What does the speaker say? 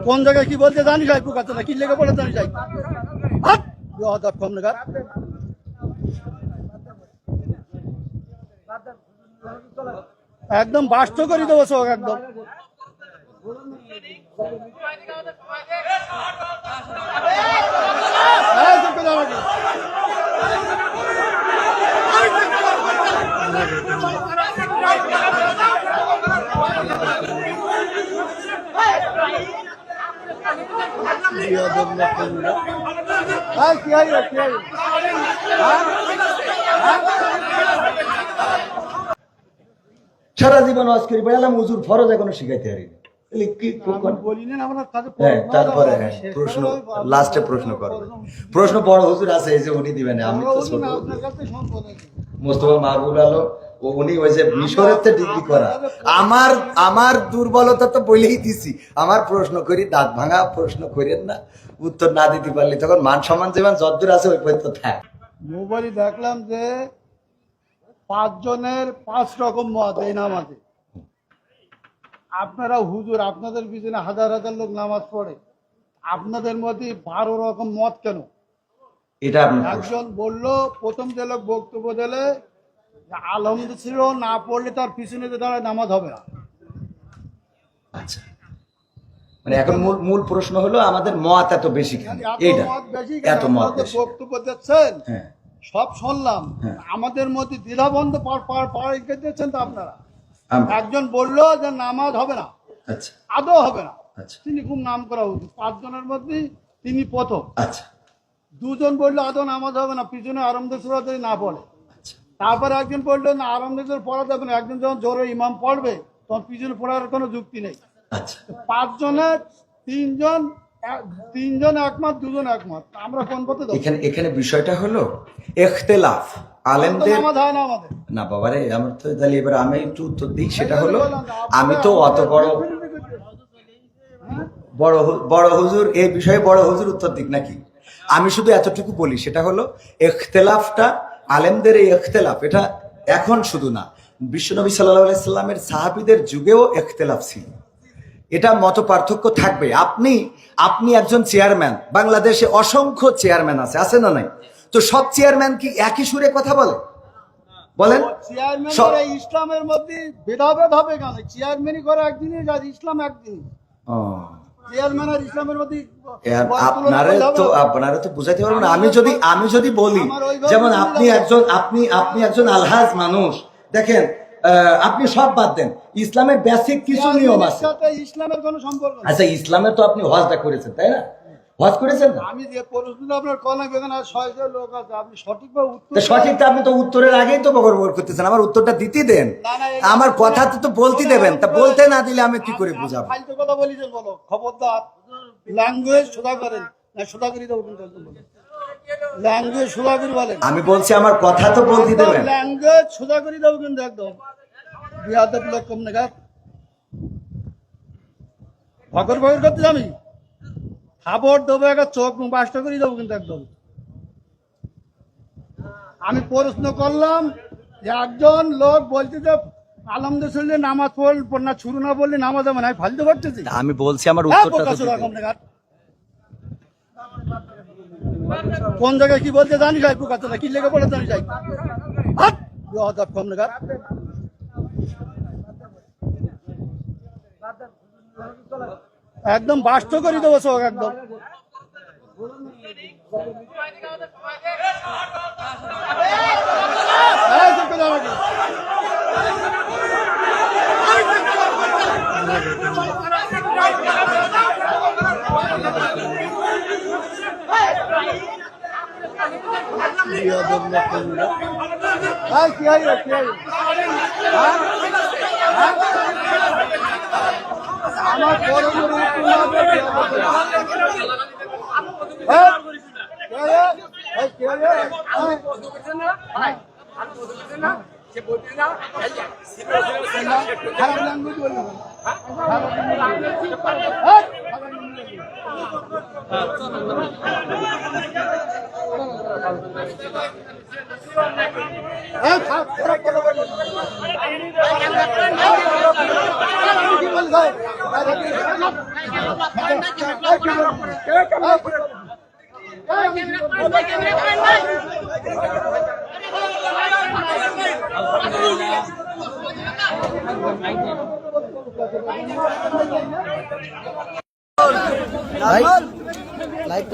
কোন জায়গায় কি বলতে জানি যাই পোকাতে না কি লেগে বলে জানি যাই একদম বাস্ত করে দেবো সব একদম সারা জীবন ওয়াজ করি বললাম হুজুর ফরজ এখনো শিখাইতে পারি তারপরে প্রশ্ন লাস্টে প্রশ্ন করবে প্রশ্ন বড় হুজুর আছে এই যে উনি দিবেন আমি তো ছোট মোস্তফা মাহবুব আলম ও উনি ওই যে মিশরের ডিগ্রি করা আমার দুর্বলতা তো বলেই দিছি আমার প্রশ্ন করি দাঁত ভাঙা প্রশ্ন করেন না উত্তর না দিতে পারলে তখন মান সম্মান যেমন যদ্দূর আছে ওই পর্যন্ত থাক মোবাইলে দেখলাম যে 5 জনের 5 রকম মত এই নামাজে আপনারা হুজুর আপনাদের পিছনে হাজার হাজার লোক নামাজ পড়ে আপনাদের মধ্যে 12 রকম মত কেন এটা একজন বললো প্রথম যে লোক বক্তব্য দিলে আলহামদুলিল্লাহ ছিল না পড়লে তার পিছনে যে দাঁড়ায় নামাজ হবে না আচ্ছা মানে এখন মূল প্রশ্ন হলো আমাদের মত এত বেশি কেন এইটা এত মত বক্তব্য দিচ্ছেন সব শুনলাম আমাদের মধ্যে দ্বিধাবন্ধ দিচ্ছেন তো আপনারা একজন বললো যে নামাজ হবে না আচ্ছা আদৌ হবে না তিনি খুব নাম করা উচিত 5 জনের মধ্যে তিনি প্রথম আচ্ছা 2 জন বললো আদৌ নামাজ হবে না পিছনে আরামদায়ক সূরা যদি না পড়ে তারপরে একজন বললো না আরামদায়ক পড়া যাবে না একজন যখন জোরে ইমাম পড়বে তখন পিছনে পড়ার কোনো যুক্তি নেই আচ্ছা 5 জনের 3 জন একমত 2 জন একমত আমরা কোন পথে এখানে বিষয়টা হলো ইখতিলাফ আলেমদের না বাবারে আমার তো তাহলে এবার আমি একটু উত্তর দিই সেটা হলো আমি তো অত বড় হুজুর এই বিষয়ে বড় হুজুর উত্তর দিক নাকি আমি শুধু এতটুকু বলি সেটা হলো ইখতিলাফটা আলেমদের এই ইখতিলাফ এটা এখন শুধু না বিশ্বনবী সাল্লাল্লাহু আলাইহি সাল্লামের সাহাবীদের যুগেও ইখতিলাফ ছিল এটা মত পার্থক্য থাকবে আপনি একজন চেয়ারম্যান বাংলাদেশে অসংখ্য চেয়ারম্যান আছে না নাই তো সব চেয়ারম্যান কি একই সুরে কথা বলেন ইসলামের মধ্যে ভেদাভেদ হবে কেন চেয়ারম্যানই করে একদিনই ইসলাম একদিন আপনারা তো বুঝাইতে পারবেন না আমি যদি বলি যেমন আপনি একজন আলহাজ মানুষ দেখেন আপনি সব বাদ দেন ইসলামের বেসিক কিছু নিয়ম আছে ইসলামের কোনো সম্পর্ক আচ্ছা ইসলামের তো আপনি হজটা করেছেন তাই না হজ করেছেন না আমি যে প্রশ্ন আপনার কলম বেগান আর 600 লোক আছে আপনি সঠিকভাবে উত্তর সঠিকটা আপনি তো উত্তরের আগেই তো বকর করতেছেন আমার উত্তরটা দিতে দেন আমার কথা তো বলতে দেবেন তা বলতে না দিলে আমি কি করে বুঝাবো ফালতু কথা বলিছেন বলো খবরদার ল্যাঙ্গুয়েজ সোজা করেন না সোজা করে দেব কিন্তু ল্যাঙ্গুয়েজ সোজা করে বলেন আমি বলছি আমার কথা তো বলতে দেবেন ল্যাঙ্গুয়েজ সোজা করে দেব কিন্তু একদম বিয়াদব লোক কম না ভগর করতে আমি খাবার দেবো একটা চোখ বাস্ত করে দেবো কিন্তু একদম আমি প্রশ্ন করলাম যে একজন লোক বলছে যে আলহামদুলিল্লাহ নামাজ পড় না শুরু না বললে নামাজ হবে না ফালতু করতেছি আমি বলছি আমার উত্তরটা কোন জায়গায় কি বলতে জানি যাই পোকাতে না কি লেগে বলে জানি যাই কম না একদম বাস্ত করে দেবো সব একদম আমার এই খারাপ খারাপ কথা বলবেন কি বল ভাই লাইভ